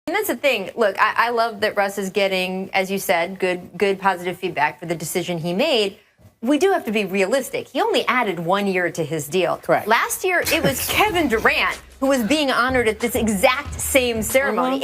And that's the thing. Look, I love that Russ is getting, as you said, good positive feedback for the decision he made. We do have to be realistic. He only added 1 year to his deal. Correct. Last year, it was Kevin Durant who was being honored at this exact same ceremony,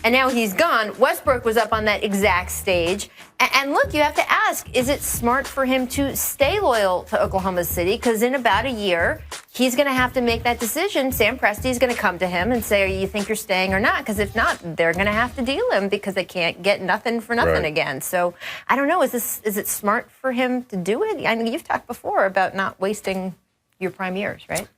and now he's gone. Westbrook was up on that exact stage. And look, you have to ask, is it smart for him to stay loyal to Oklahoma City? Because in about a year, he's going to have to make that decision. Sam Presti's going to come to him and say, you think you're staying or not? Because if not, they're going to have to deal him because they can't get nothing for nothing again. So I don't know. Is it smart for him to do it? I mean, you've talked before about not wasting your prime years, right?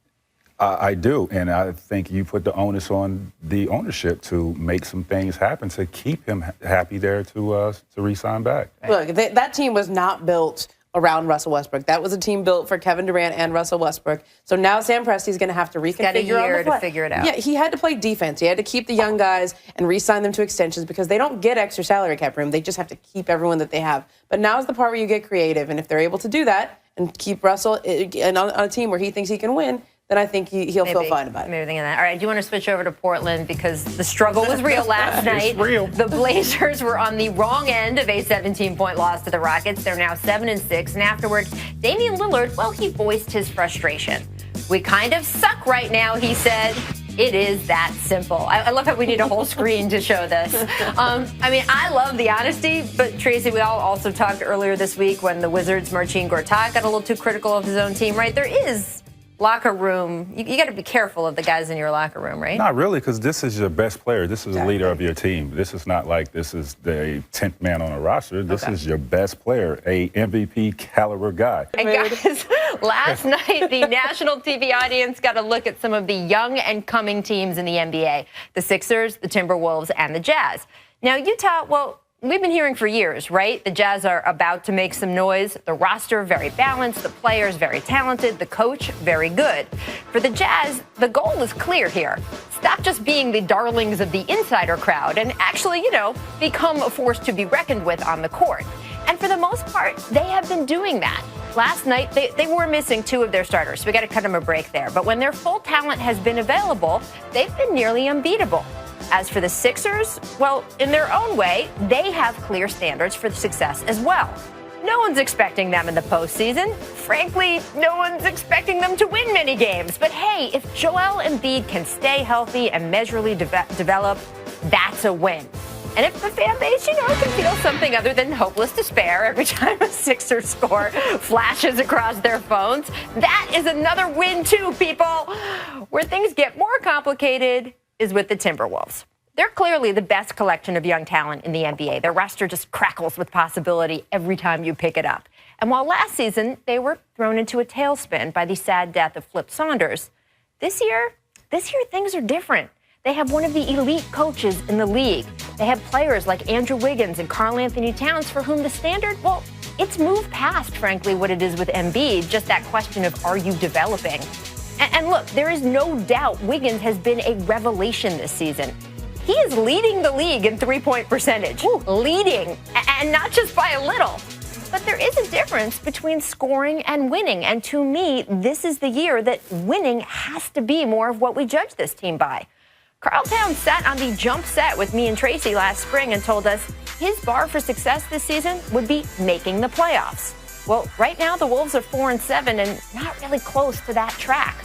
I do, and I think you put the onus on the ownership to make some things happen to keep him happy there to re-sign back. Look, that team was not built around Russell Westbrook. That was a team built for Kevin Durant and Russell Westbrook. So now Sam Presti's going to have to reconfigure. Got a year to figure it out. Yeah, he had to play defense. He had to keep the young guys and re-sign them to extensions because they don't get extra salary cap room. They just have to keep everyone that they have. But now is the part where you get creative, and if they're able to do that and keep Russell on a team where he thinks he can win, then I think he'll feel fine about it. Maybe thinking that. All right, do you want to switch over to Portland because the struggle was real last night? It's real. The Blazers were on the wrong end of a 17-point loss to the Rockets. They're now 7-6, and afterward, Damian Lillard, well, he voiced his frustration. We kind of suck right now, he said. It is that simple. I love how we need a whole screen to show this. I mean, I love the honesty, but Tracy, we all also talked earlier this week when the Wizards' Marcin Gortat got a little too critical of his own team, right? There is locker room. You got to be careful of the guys in your locker room, right? Not really, because this is your best player. This is the leader of your team. This is not like this is the 10th man on a roster. This is your best player, a MVP caliber guy. And guys, last night, the national TV audience got a look at some of the young and coming teams in the NBA. The Sixers, the Timberwolves, and the Jazz. Now, Utah, well, we've been hearing for years, right? The Jazz are about to make some noise. The roster, very balanced. The players, very talented. The coach, very good. For the Jazz, the goal is clear here. Stop just being the darlings of the insider crowd and actually, become a force to be reckoned with on the court. And for the most part, they have been doing that. Last night, they were missing two of their starters, so we got to cut them a break there. But when their full talent has been available, they've been nearly unbeatable. As for the Sixers, well, in their own way, they have clear standards for success as well. No one's expecting them in the postseason. Frankly, no one's expecting them to win many games. But hey, if Joel Embiid can stay healthy and measurably develop, that's a win. And if the fan base, can feel something other than hopeless despair every time a Sixers score flashes across their phones, that is another win too, people. Where things get more complicated is with the Timberwolves. They're clearly the best collection of young talent in the NBA. Their roster just crackles with possibility every time you pick it up. And while last season they were thrown into a tailspin by the sad death of Flip Saunders, this year things are different. They have one of the elite coaches in the league. They have players like Andrew Wiggins and Karl Anthony Towns for whom the standard, well, it's moved past, frankly, what it is with Embiid, just that question of are you developing? And look, there is no doubt Wiggins has been a revelation this season. He is leading the league in three-point percentage. Leading, and not just by a little. But there is a difference between scoring and winning. And to me, this is the year that winning has to be more of what we judge this team by. Karl Towns sat on the jump set with me and Tracy last spring and told us his bar for success this season would be making the playoffs. Well, right now the Wolves are 4-7 and not really close to that track.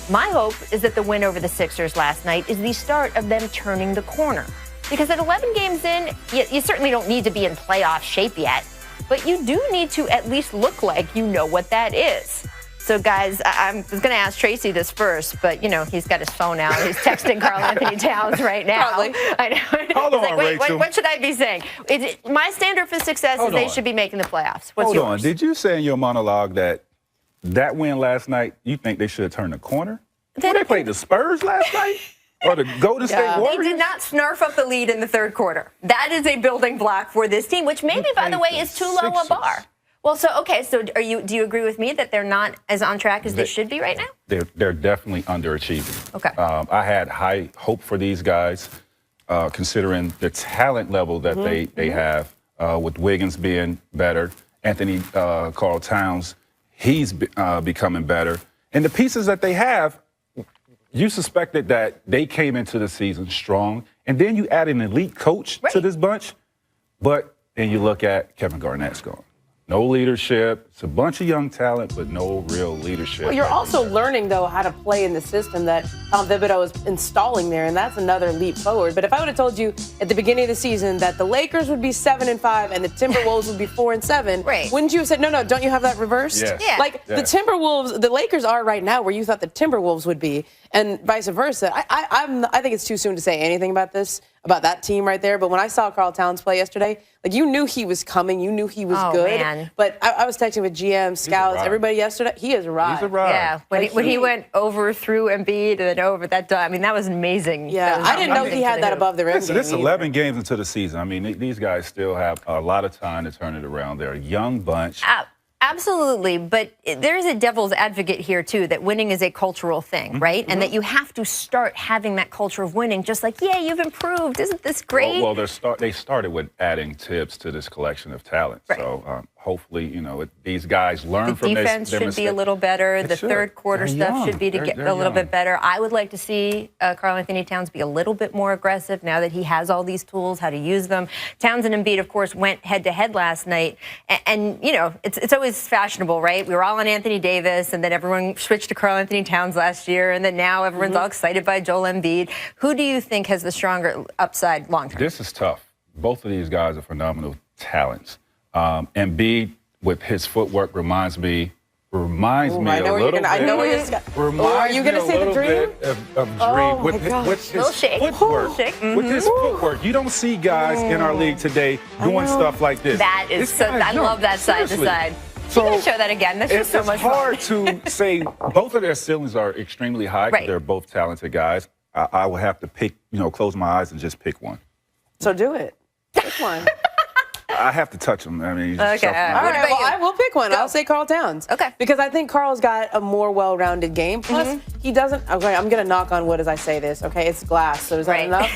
My hope is that the win over the Sixers last night is the start of them turning the corner. Because at 11 games in, you certainly don't need to be in playoff shape yet, but you do need to at least look like you know what that is. So, guys, I was going to ask Tracy this first, but, he's got his phone out. He's texting Karl Anthony Towns right now. Probably. I know. Hold on, like, Rachel. what should I be saying? My standard for success is they should be making the playoffs. What's Hold yours? on. Did you say in your monologue that win last night, you think they should have turned the corner? They played the Spurs last night? Or the Golden State Warriors? They did not snarf up the lead in the third quarter. That is a building block for this team, which maybe, by the way, is too low a bar. Well, so do you agree with me that they're not as on track as they should be right now? They're definitely underachieving. Okay. I had high hope for these guys, considering the talent level that they have, with Wiggins being better, Anthony Karl Towns, he's becoming better. And the pieces that they have, you suspected that they came into the season strong, and then you add an elite coach to this bunch, but then you look at Kevin Garnett's gone. No leadership. It's a bunch of young talent, but no real leadership. Well, you're also learning, though, how to play in the system that Tom Thibodeau is installing there, and that's another leap forward. But if I would have told you at the beginning of the season that the Lakers would be 7-5 and the Timberwolves would be 4-7, wouldn't you have said, no, don't you have that reversed? Yes. Yeah. Like the Timberwolves, the Lakers are right now where you thought the Timberwolves would be, and vice versa. I think it's too soon to say anything about that team right there. But when I saw Karl Towns play yesterday, like you knew he was coming, you knew he was good. Man. But I was texting with GM, scouts, everybody yesterday. He is arrived. He's arrived. Yeah, when he went over through Embiid and then over that, I mean, that was amazing. Yeah, I didn't know he had that above the rim. This is 11 games into the season. I mean, these guys still have a lot of time to turn it around. They're a young bunch. Absolutely, but there is a devil's advocate here, too, that winning is a cultural thing, right? And that you have to start having that culture of winning, just like, yeah, you've improved. Isn't this great? Well, they started with adding tips to this collection of talent. Right. So hopefully, these guys learn from this. The defense should be a little better. The third quarter stuff should be to get a little bit better. I would like to see Karl Anthony Towns be a little bit more aggressive now that he has all these tools, how to use them. Towns and Embiid, of course, went head-to-head last night. And it's always fashionable, right? We were all on Anthony Davis, and then everyone switched to Karl Anthony Towns last year, and then now everyone's all excited by Joel Embiid. Who do you think has the stronger upside long-term? This is tough. Both of these guys are phenomenal talents. Embiid, with his footwork, reminds me a little bit. I know where you're going. Are you going to say the Dream? Of Dream with his footwork. With his footwork, you don't see guys in our league today doing stuff like this. That is so. I love that side to side. So you can show that again. That's just so much fun. It's hard to say. Both of their ceilings are extremely high. Right. They're both talented guys. I will have to pick. Close my eyes and just pick one. So do it. Pick one. I have to touch him. I mean, he's All right, well, I will pick one. I'll say Karl Towns. Okay. Because I think Karl's got a more well-rounded game. Plus, he doesn't. Okay, I'm going to knock on wood as I say this. Okay, it's glass, so is that enough?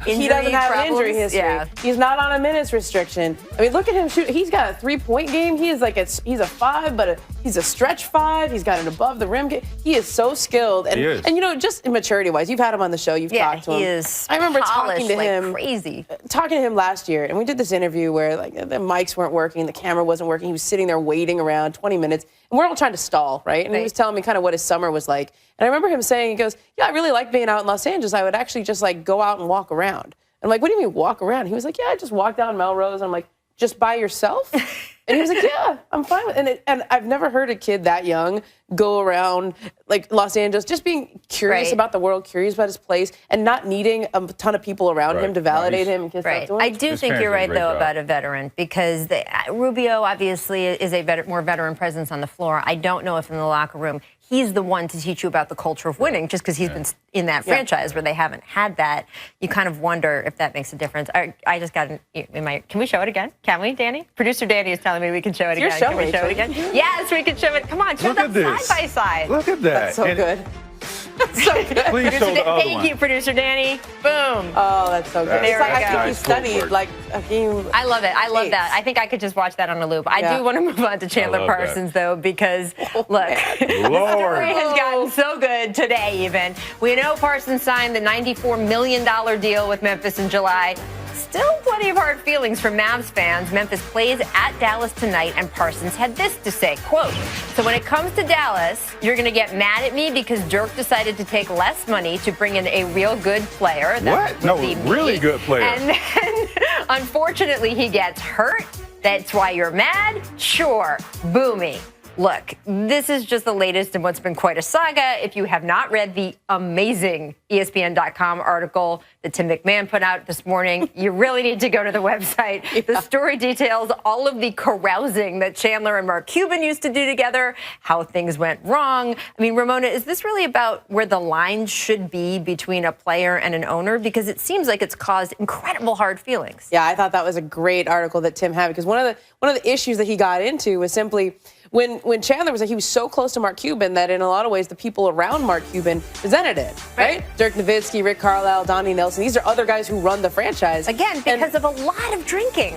He doesn't have an injury history. Yeah. He's not on a minutes restriction. I mean, look at him shoot. He's got a three-point game. He is he's a 5, but he's a stretch 5. He's got an above-the-rim game. He is so skilled. And, he is. And just maturity-wise, you've had him on the show. You've talked to him. He is. I remember talking to him crazy. Talking to him last year, and we did this interview where the mics weren't working, the camera wasn't working. He was sitting there waiting around 20 minutes, and we're all trying to stall, right? And he was telling me kind of what his summer was like. And I remember him saying, he goes, yeah, I really like being out in Los Angeles. I would actually just go out and walk around. I'm like, what do you mean walk around? He was like, yeah, I just walk down Melrose. And I'm like, just by yourself? And he was like, yeah, I'm fine with it. And I've never heard a kid that young go around Los Angeles, just being curious about the world, curious about his place, and not needing a ton of people around him to validate him and kiss up to him. I do think you're right, though, about a veteran, because Rubio obviously is a more veteran presence on the floor. I don't know if in the locker room he's the one to teach you about the culture of winning, just because he's been in that franchise where they haven't had that. You kind of wonder if that makes a difference. I just got can we show it again? Can we, Danny? Producer Danny is telling me we can show it again. Can we show it again? Yes, we can show it. Come on, show that side by side. Look at that. That's so good. That's so good. Please show the other one. Thank you, Producer Danny. Boom. Oh, that's so good. There I think he studied Hakeem. I love it. I love that. I think I could just watch that on a loop. I do want to move on to Chandler Parsons, though, because, look, the story has gotten so good today, even. We know Parsons signed the $94 million deal with Memphis in July. Still plenty of hard feelings for Mavs fans. Memphis plays at Dallas tonight, and Parsons had this to say, quote, so when it comes to Dallas, you're going to get mad at me because Dirk decided to take less money to bring in a real good player. What? No, really good player. And then, unfortunately, he gets hurt. That's why you're mad? Sure. Boo me. Look, this is just the latest in what's been quite a saga. If you have not read the amazing ESPN.com article that Tim McMahon put out this morning, you really need to go to the website. The story details all of the carousing that Chandler and Mark Cuban used to do together, how things went wrong. I mean, Ramona, is this really about where the lines should be between a player and an owner? Because it seems like it's caused incredible hard feelings. Yeah, I thought that was a great article that Tim had, because one of the issues that he got into was simply when Chandler was he was so close to Mark Cuban that in a lot of ways the people around Mark Cuban resented it, right? Dirk Nowitzki, Rick Carlisle, Donnie Nelson, these are other guys who run the franchise. Again, because of a lot of drinking.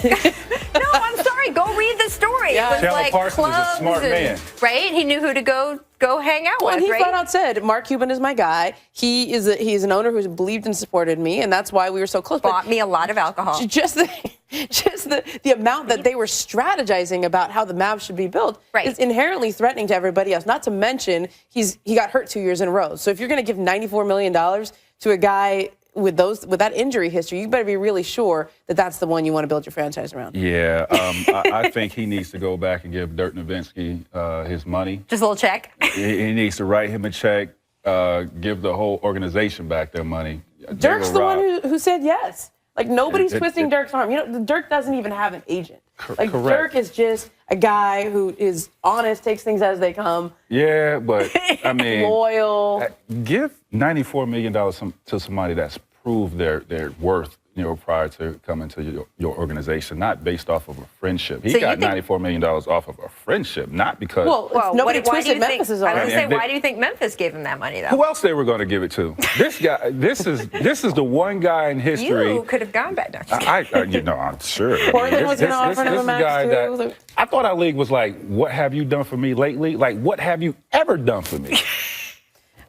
No, I'm sorry. Right, go read the story. Yeah. It was Chandler like Parsons is a clubs smart man. right? He knew who to go hang out Well, with, and he right? flat out said, Mark Cuban is my guy. He's an owner who's believed and supported me, and that's why we were so close. Bought me a lot of alcohol. Just the amount that they were strategizing about how the Mavs should be built is inherently threatening to everybody else. Not to mention he got hurt 2 years in a row. So if you're going to give $94 million to a guy with that injury history, you better be really sure that that's the one you want to build your franchise around. Yeah, I think he needs to go back and give Dirk Nowitzki his money. Just a little check. He needs to write him a check, give the whole organization back their money. Dirk's the one who said yes. Like, nobody's twisting it- Dirk's arm. You know, Dirk doesn't even have an agent. Like, correct. Dirk is just a guy who is honest, takes things as they come. Yeah, but I mean, Loyal. give $94 million to somebody that's proved their worth, prior to coming to your organization, not based off of a friendship. He got $94 million off of a friendship, not because. Well, nobody twisted Memphis's arm. I was going to say, why do you think Memphis gave him that money, though? Who else they were going to give it to? This guy. This is the one guy in history. You could have gone back. No, I'm sure. Portland was going to offer him a max, too. I thought our league was like, what have you done for me lately? Like, what have you ever done for me?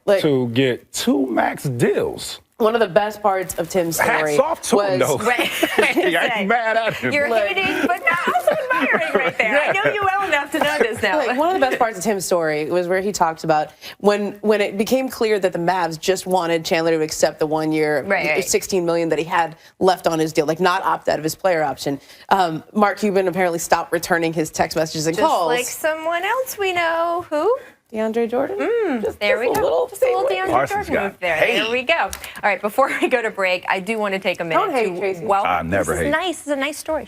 To get 2 max deals. One of the best parts of Tim's story Hats off to him, though. Right. I ain't mad at him. You're hating, but also admiring right there. I know you well enough to know this now. Like, one of the best parts of Tim's story was where he talked about when it became clear that the Mavs just wanted Chandler to accept the 1 year, $16 million that he had left on his deal, like not opt out of his player option. Mark Cuban apparently stopped returning his text messages and calls. Just like someone else we know. Who? DeAndre Jordan? There we go. Just a little DeAndre Parsons Jordan move there. hate. There we go. All right, before we go to break, I do want to take a minute Don't hate, to Tracy. I never this is hate. nice. This is a nice story.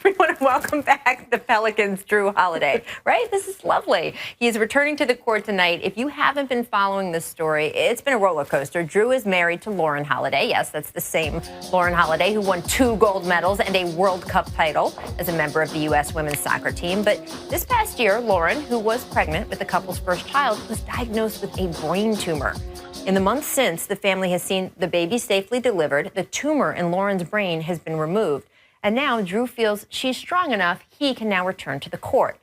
We want to welcome back the Pelicans' Drew Holiday, right? This is lovely. He is returning to the court tonight. If you haven't been following this story, it's been a roller coaster. Drew is married to Lauren Holiday. Yes, that's the same Lauren Holiday who won 2 gold medals and a World Cup title as a member of the U.S. women's soccer team. But this past year, Lauren, who was pregnant with the couple's first child, was diagnosed with a brain tumor. In the months since, the family has seen the baby safely delivered. The tumor in Lauren's brain has been removed. And now Drew feels she's strong enough he can now return to the court.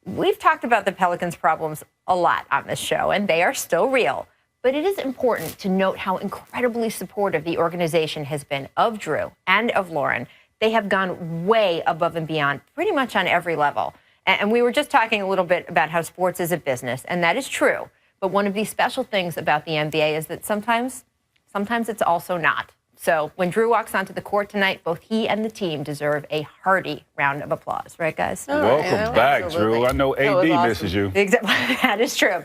We've talked about the Pelicans' problems a lot on this show, and they are still real. But it is important to note how incredibly supportive the organization has been of Drew and of Lauren. They have gone way above and beyond pretty much on every level. And we were just talking a little bit about how sports is a business, and that is true. But one of the special things about the NBA is that sometimes it's also not. So when Drew walks onto the court tonight, both he and the team deserve a hearty round of applause. Right, guys? Welcome back, Absolutely. Drew. I know AD That was awesome. misses you. That is true.